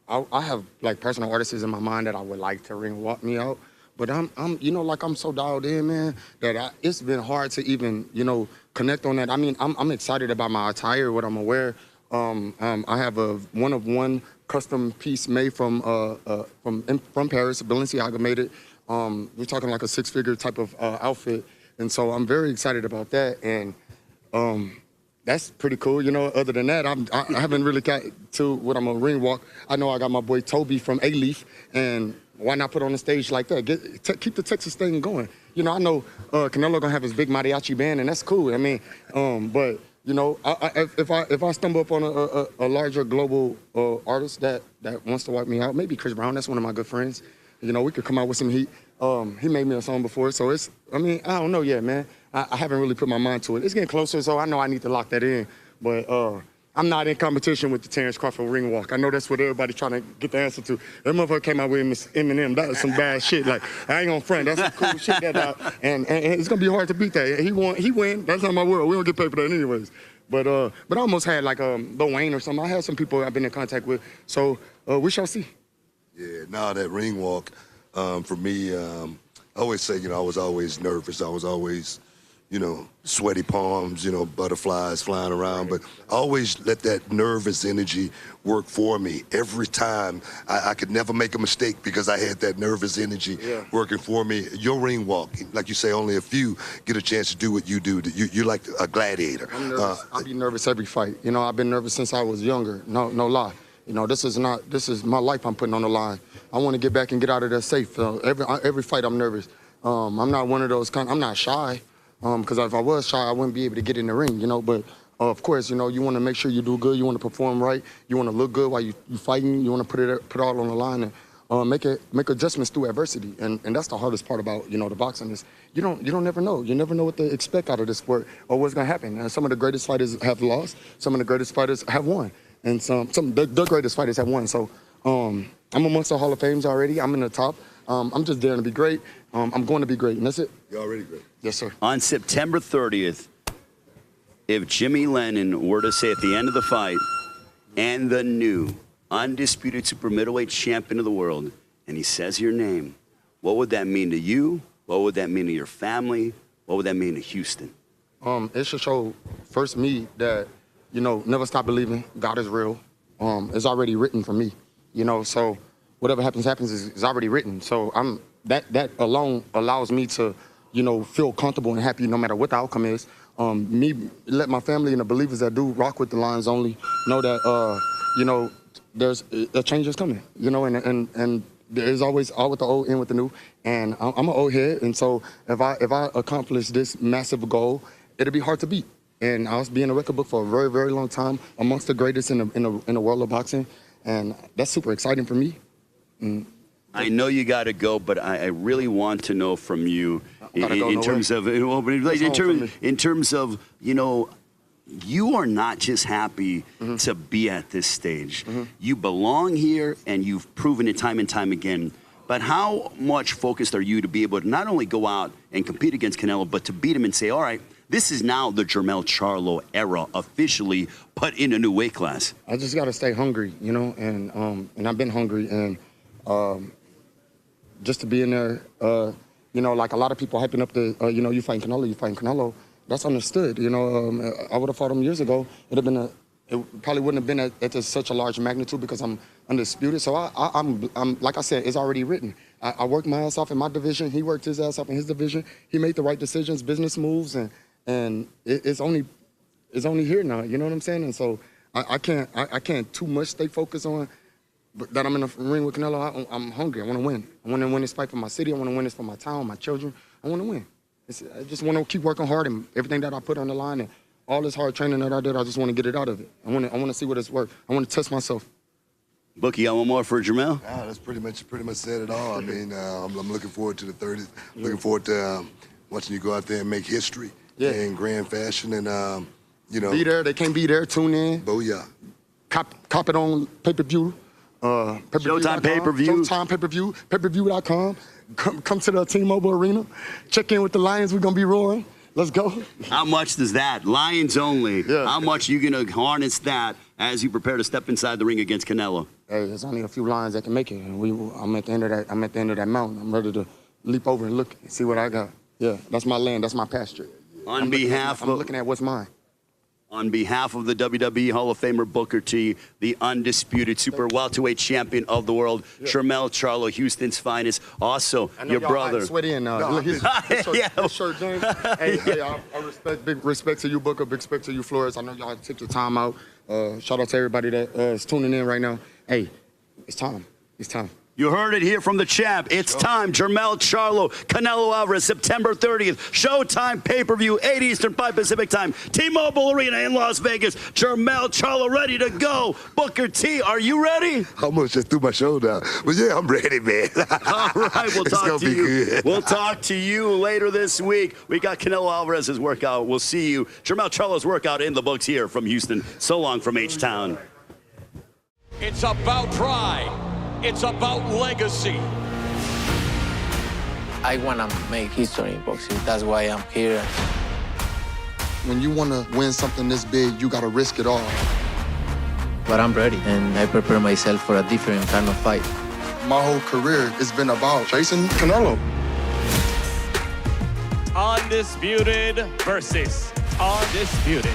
have like personal artists in my mind that I would like to ring walk me out. But I'm you know, like I'm so dialed in, man, that it's been hard to even, you know, connect on that. I mean, I'm excited about my attire, what I'm gonna wear. I have a one-of-one custom piece made from Paris. Balenciaga made it. We're talking like a six-figure type of outfit. And so I'm very excited about that, and that's pretty cool. You know, other than that, I haven't really got to what I'm gonna ring walk. I know I got my boy Toby from A-Leaf, and why not put on a stage like that? Keep the Texas thing going. You know, I know Canelo gonna have his big mariachi band, and that's cool. I mean, but you know, if I stumble upon a larger global artist that wants to wipe me out, maybe Chris Brown. That's one of my good friends. You know, we could come out with some heat. He made me a song before, so it's, I mean, I don't know yet, man. I haven't really put my mind to it. It's getting closer, so I know I need to lock that in. But I'm not in competition with the Terrence Crawford ring walk. I know that's what everybody's trying to get the answer to. That motherfucker came out with Eminem. That was some bad shit. Like, I ain't gonna front. That's some cool shit and it's gonna be hard to beat that. He win. That's not my world. We don't get paid for that anyways. But I almost had like Lil Wayne or something. I had some people I've been in contact with. So we shall see. Yeah, now that ring walk, for me, I always say, you know, I was always nervous. I was always, sweaty palms, butterflies flying around. But I always let that nervous energy work for me. Every time I could never make a mistake because I had that nervous energy working for me. Your ring walk, like you say, only a few get a chance to do what you do. You're like a gladiator. I'm nervous. I'll be nervous every fight. I've been nervous since I was younger. No lie. This is my life I'm putting on the line. I want to get back and get out of there safe. Every fight I'm nervous. I'm not one of those I'm not shy. Because if I was shy, I wouldn't be able to get in the ring, But of course, you want to make sure you do good. You want to perform right. You want to look good while you fighting. You want to put it all on the line and make adjustments through adversity. And that's the hardest part about the boxing is you don't never know. You never know what to expect out of this sport or what's gonna happen. And some of the greatest fighters have lost. Some of the greatest fighters have won. And the greatest fighters have won. So I'm amongst the Hall of Fames already. I'm in the top. I'm just there to be great. I'm going to be great, and that's it. You're already great. Yes, sir. On September 30th, if Jimmy Lennon were to say at the end of the fight, and the new undisputed super middleweight champion of the world, and he says your name, what would that mean to you? What would that mean to your family? What would that mean to Houston? It should show, first, me that, never stop believing. God is real. It's already written for me, so whatever happens is already written. So that alone allows me to, feel comfortable and happy no matter what the outcome is. Let my family and the believers that do rock with the Lions only know that, there's a change is coming, and there's always out with the old, in with the new. And I'm an old head, and so if I accomplish this massive goal, it'll be hard to beat. And I'll be in the record book for a very, very long time, amongst the greatest in the world of boxing, and that's super exciting for me. I know you got to go, but I really want to know from you in terms of you are not just happy to be at this stage. You belong here, and you've proven it time and time again. But how much focused are you to be able to not only go out and compete against Canelo, but to beat him and say, all right, this is now the Jermell Charlo era officially, but in a new weight class? I just got to stay hungry, and I've been hungry, and just to be in there, like a lot of people hyping up you fighting Canelo, that's understood. I would have fought him years ago. It probably wouldn't have been at such a large magnitude because I'm undisputed. So I'm like I said, it's already written. I worked my ass off in my division. He worked his ass off in his division. He made the right decisions, business moves, and it's only here now. You know what I'm saying? And so I can't too much stay focused on that I'm in the ring with Canelo. I'm hungry. I want to win. I want to win this fight for my city. I want to win this for my town, my children. I want to win. I just want to keep working hard, and everything that I put on the line and all this hard training that I did, I just want to get it out of it. I want to see what it's worth. I want to test myself. Bookie, got one more for Jermell? Yeah, that's pretty much said it all. I mean, I'm looking forward to the 30th. Looking forward to watching you go out there and make history in grand fashion, and be there. They can't be there. Tune in. Booyah. Cop it on pay-per-view. Showtime pay-per-view. Showtime pay-per-view. Pay-per-view.com. Come to the T-Mobile Arena. Check in with the Lions. We're gonna be roaring. Let's go. How much does that? Lions only. Yeah. How much are you going to harness that as you prepare to step inside the ring against Canelo? Hey, there's only a few Lions that can make it. And I'm at the end of that. I'm at the end of that mountain. I'm ready to leap over and look and see what I got. Yeah, that's my land. That's my pasture. I'm looking at what's mine. On behalf of the WWE Hall of Famer Booker T, the undisputed super welterweight champion of the world, Jermell Charlo, Houston's finest. Also, your brother. Sweat in. His shirt, James. I big respect to you, Booker. Big respect to you, Flores. I know y'all took your time out. Shout out to everybody that is tuning in right now. Hey, it's time. It's time. You heard it here from the champ. It's time. Jermell Charlo, Canelo Álvarez, September 30th. Showtime pay-per-view, 8 Eastern, 5 Pacific time. T-Mobile Arena in Las Vegas. Jermell Charlo ready to go. Booker T, are you ready? I almost just threw my shoulder out. But yeah, I'm ready, man. All right, we'll talk to you. Good. We'll talk to you later this week. We got Canelo Álvarez's workout. We'll see you. Jermell Charlo's workout in the books here from Houston. So long from H-Town. It's about pride. It's about legacy. I want to make history in boxing. That's why I'm here. When you want to win something this big, you got to risk it all. But I'm ready, and I prepare myself for a different kind of fight. My whole career has been about chasing Canelo. Undisputed versus Undisputed.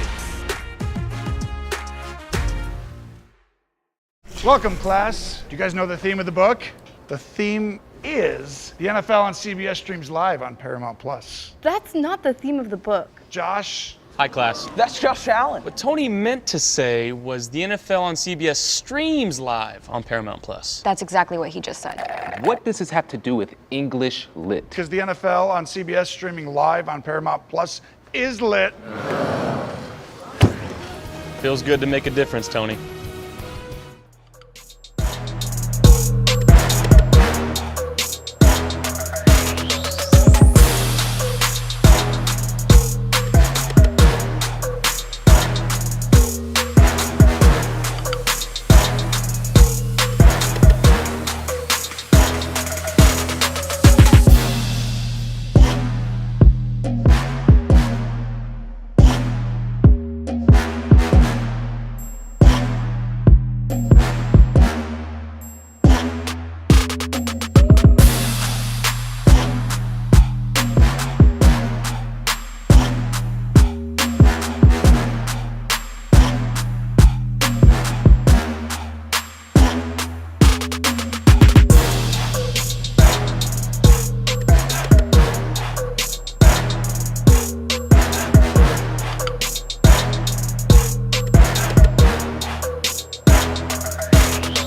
Welcome, class. Do you guys know the theme of the book? The theme is the NFL on CBS streams live on Paramount Plus. That's not the theme of the book. Josh? Hi, class. That's Josh Allen. What Tony meant to say was the NFL on CBS streams live on Paramount Plus. That's exactly what he just said. What does this have to do with English lit? Because the NFL on CBS streaming live on Paramount Plus is lit. Feels good to make a difference, Tony.